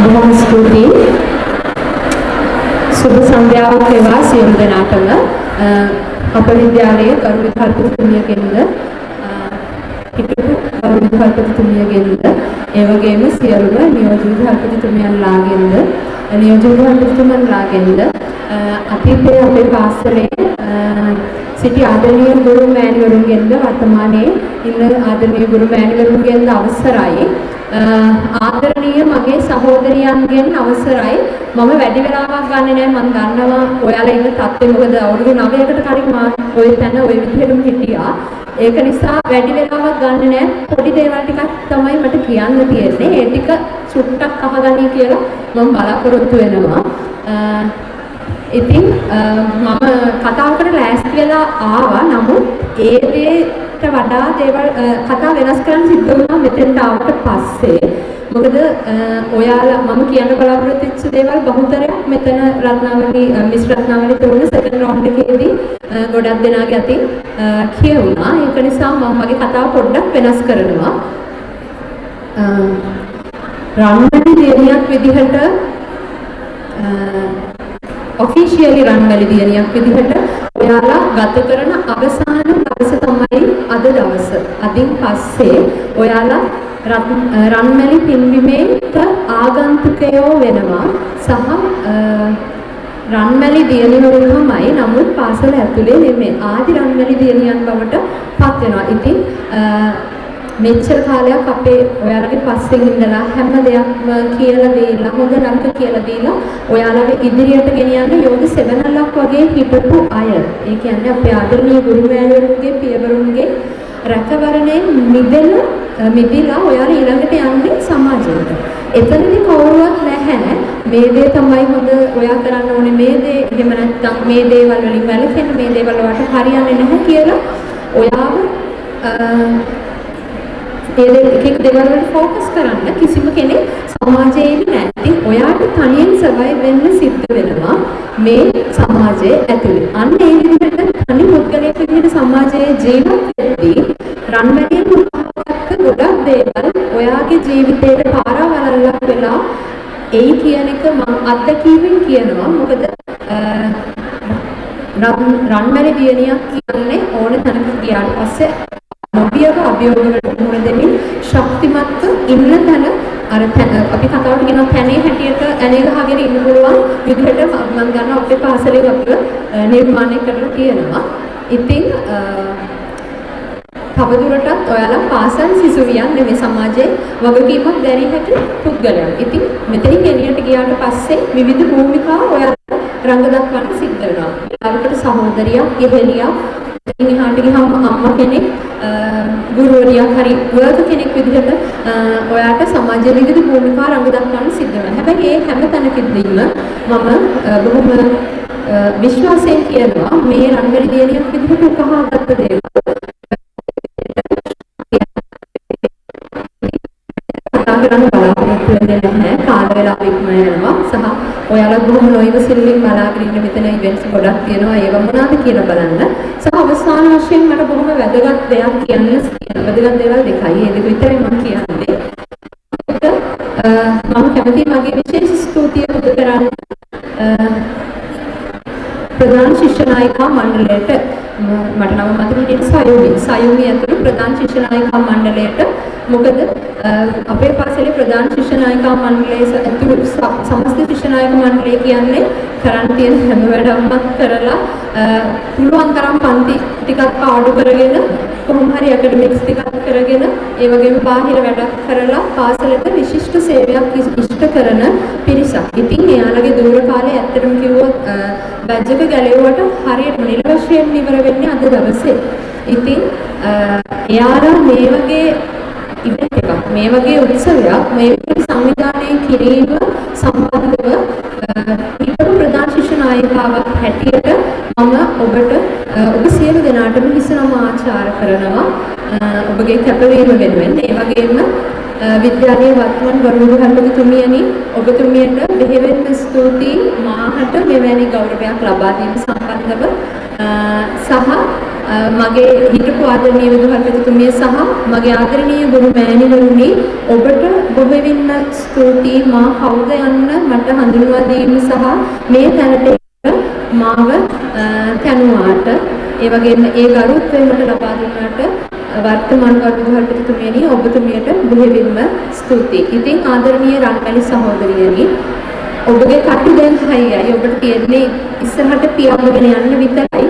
බොහොම ස්තුතියි. සුබ සන්ධ්‍යාවක් වේවා සියලු දෙනාටම. අප විද්‍යාලයේ කරු විද්‍යාර්ථිතුමියගෙන්ද හිටපු කරු විද්‍යාර්ථිතුමියගෙන්ද ඒ වගේම සියලුම නියෝජ්‍ය විද්‍යාර්ථිතුමියන්ලාගෙන්ද නියෝජ්‍ය විද්‍යාර්ථිතුමන්ලාගෙන්ද අතීතයේ අපේ පාසලේ සිටි ආදරණීය ගුරු මෑණිවරුන්ගෙන්ද වර්තමානයේ ඉන්න ආදරණීය ගුරු මෑණිවරුන්ගෙන්ද අවසරයි. ආදරණීය මගේ සහෝදරියන්ගෙන් අවසරයි. මම වැඩි වෙලාවක් ගන්නෙ නෑ. මම දන්නවා ඔයාලා ඉන්න තත්ත්වය මොකද අවුරුදු 9කට කලින් මම ওই තැන ওই විදිහටම හිටියා. ඒක නිසා වැඩි වෙලාවක් ගන්නෙ නෑ. පොඩි දේවල් ටිකක් තමයි මට කියන්න තියෙන්නේ. ඒ ටික චුට්ටක් අහගන්නයි කියලා මම බලාපොරොත්තු වෙනවා. ඉතින් මම කතාවකට ලෑස්ති වෙලා ආවා. නමුත් ඒ දේට වඩා දේවල් කතා වෙනස් කරන්න සිද්ධ වුණා මෙතෙන්ට ආවට පස්සේ. මොකද ඔයාලා මම කියන්න බලාපොරොත්තු වෙච්ච දේවල් බහුතරයක් මෙතන රත්නාවලි මිස් රත්නාවලි තුන සෙකන්ඩ් රවුන්ඩ් එකේදී ගොඩක් දෙනාගේ අතින් කියුණා. ඒක නිසා මම මගේ කතාව පොඩ්ඩක් වෙනස් කරනවා. රන්මැලි දියණියක් විදිහට ඔෆිෂියලි රන්මැලි දියණියක් විදිහට ඔයාලා ගත කරන අවසාන දවස තමයි අද දවස. අදින් පස්සේ ඔයාලා රන්මැලි පින්බිමේට ආගන්තුකයෝ වෙනවා සහ රන්මැලි දියණිවරු තමයි. නමුත් පාසල ඇතුලේ නෙමෙයි ආදි රන්මැලි දියණියන් බවට පත් වෙනවා. ඉතින් මෙච්චර කාලයක් අපේ ඔයාලගේ පස්සෙන් ඉඳලා හැම දෙයක්ම කියලා දීලා හොඳ නරක කියලා දීලා ඔයාලගේ ඉදිරියට ගෙනියන්න යෝග සෙවණල්ලක් වගේ හිටපු අය. ඒ කියන්නේ අපේ ආදරණීය ගුරු මෑණිවරුන්ගේ පියවරුන්ගේ රැකවරණයෙන් මිදලා ඔයාලා ඊළඟට යන්නේ සමාජයට. එතනදී කවුරුවත් නැහැ මේ දේ තමයි හොඳ ඔයා කරන්න ඕනේ මේ දේ එහෙම නැත්නම් මේ දේවල් වලින් වැළකෙන්න මේ දේවල් වලට හරියන්නේ නැහැ කියලා ඔයාව එක දේවල් වලට ફોકસ කරන්න කිසිම කෙනෙක් සමාජයේ නැහැ. ඉතින් ඔයාට තනියෙන් සර්වයිව් වෙන්න සිද්ධ වෙනවා මේ සමාජයේ ඇතුලේ. අන්න ඒ විදිහට තනි පුද්ගලයෙක් විදිහට සමාජයේ ජීවත් වෙද්දී රන්මැලියෙන් උපහාරක ගොඩක් දේවල් ඔයාගේ ජීවිතේට පාරවලල්ලක් වෙලා එයි කියන එක මම අත්දැකීමෙන් කියනවා. මොකද රන්මැලි දියණියක් කියන්නේ ඕන තැනක ගියාට පස්සේ අභියෝගවලට මුහුණ දෙමින් ශක්තිමත්ව ඉන්න තැන අර අපි කතාවට කියන තැනේ හැටියට ඇනේ ගහගෙන ඉන්න පුළුවන් විදිහට මම ගන්න අපේ පාසලේ අපිව නිර්මාණය කරලා තියෙනවා. ඉතින් තවදුරටත් ඔයාලා පාසල් සිසුවියන් මේ සමාජයේ වගකීමක් දැරිය හැකි පුද්ගලයන්. ඉතින් මෙතනින් එළියට ගියාට පස්සේ විවිධ භූමිකා ඔයාලා රංග දක්වන්න සිද්ධ වෙනවා. ඊළඟට සහෝදරියක්, ගෙහෙලියක්, ඉතින් එහාට ගියාම අම්මා කෙනෙක්, ගුරුවරියක් හරි වර්ග කෙනෙක් විදිහට ඔයාට සමාජයේ විවිධ භූමිකා රංග දක්වන්න සිද්ධ වෙනවා. හැබැයි ඒ හැම තැනකදීම මම බොහොම විශ්වාසයෙන් කියනවා මේ රන්මැලි දියණියක් විදිහට උකහාගත්ත දේවල් කරන්න බලාපොරොත්තු වෙන්නේ නැහැ. කාල වේලාව ඉක්ම යනවා සහ ඔයාලා බොහොම නොයිවසිල්ලෙන් බලාගෙන ඉන්න මෙතන ඉවෙන්ට්ස් ගොඩක් තියෙනවා. ඒව මොනවද කියලා බලන්න. සහ අවසාන වශයෙන් මට බොහොම වැදගත් දෙයක් කියන්න වැදගත් දේවල් දෙකයි. ඒ දෙක විතරයි මම කියන්නේ. මම කැමතියි මගේ විශේෂ ස්තුතිය පුද කරන්න ප්‍රධාන ශිෂ්‍ය නායිකා මණ්ඩලයට. මට නම මතක හිටියේ සයුමි ඇතුළු ප්‍රධාන ශිෂ්‍ය නායිකා මණ්ඩලයට. මොකද අපේ පාසලේ ප්‍රධාන ශිෂ්‍ය නායිකා මණ්ඩලයේ ඇතුළු සමස්ත ශිෂ්‍ය නායක මණ්ඩලය කියන්නේ කරන් තියෙන හැම වැඩක්ම කරලා පුළුවන් තරම් පන්ති ටිකක් පාඩු කරගෙන කොහොම හරි ඇකඩමික්ස් ටිකක් කරගෙන ඒ වගේම බාහිර වැඩක් කරලා පාසලට විශිෂ්ට සේවයක් ඉෂ්ට කරන පිරිසක්. ඉතින් එයාලගේ දූර කාලේ ඇත්තටම කිව්වොත් බැජ් එක ගැලෙව්වට හරියට නිල වශයෙන් ඉවර වෙන්නේ අද දවසේ. ඉතින් එයාලා මේ වගේ ඉවෙන්ට් එකක් මේ වගේ උත්සවයක් මේ විදිහට සංවිධානය කිරීම සම්බන්ධව හිටපු ප්‍රධාන ශිෂ්‍ය නායිකාවක් හැටියට මම ඔබට ඔබ සියලු දෙනාටම හිස නම ආචාර කරනවා ඔබගේ කැපවීම වෙනුවෙන්. ඒ වගේම විද්‍යාලයේ වත්මන් ගරු විද්‍යාර්ථිතුමියනි ඔබතුමියට බෙහෙවින්ම ස්තුතියි මාහට මෙවැනි ගෞරවයක් ලබා දීම සම්බන්ධව සහ මගේ හිටපු ආදරණීය විදුහල්පතිතුමිය සහ මගේ ආදරණීය ගුරු මෑණිවරුනි ඔබට බොහොමින්ම ස්තුතියි මා කවුද යන්න මට හඳුන්වා දීම සහ මේ තැනට මාව තනුවාට ඒ වගේම ඒ ගරුත්වය මට ලබා දුන්නාට වර්තමාන ගරු විදුහල්පතිතුමියනි ඔබතුමියට බොහොමින්ම ස්තුතියි. ඉතින් ආදරණීය රන්මැලි සහෝදරියනි ඔබගේ කටු දැන් හයියයි ඔබට තියෙන්නේ ඉස්සරහට පියාඹගෙන යන්න විතරයි.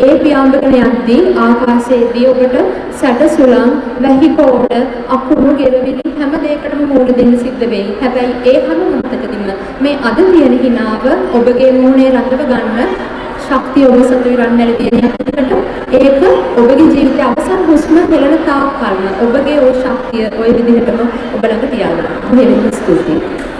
ඒ පියාඹගෙන යද්දී ආකාශයේදී ඔබට සැඩ සුළං වැහි කෝඩ අකුණු ගෙරවිලි හැම දෙයකටම මුහුණ දෙන්න සිද්ධ වෙයි. හැබැයි ඒ හැම මොහොතකදීම මේ අද තියෙන හිනාව ඔබගේ මූණේ රඳව ගන්න ශක්තිය ඔබ සතු රන්මැලි තියෙන ඒක ඔබගේ ජීවිතයේ අවසන් හුස්ම හෙළන තාක් කල්ම ඔබගේ ওই ශක්තිය ওই විදිහටම ඔබ ළඟ තියාගන්න. බොහොම ස්තුතියි.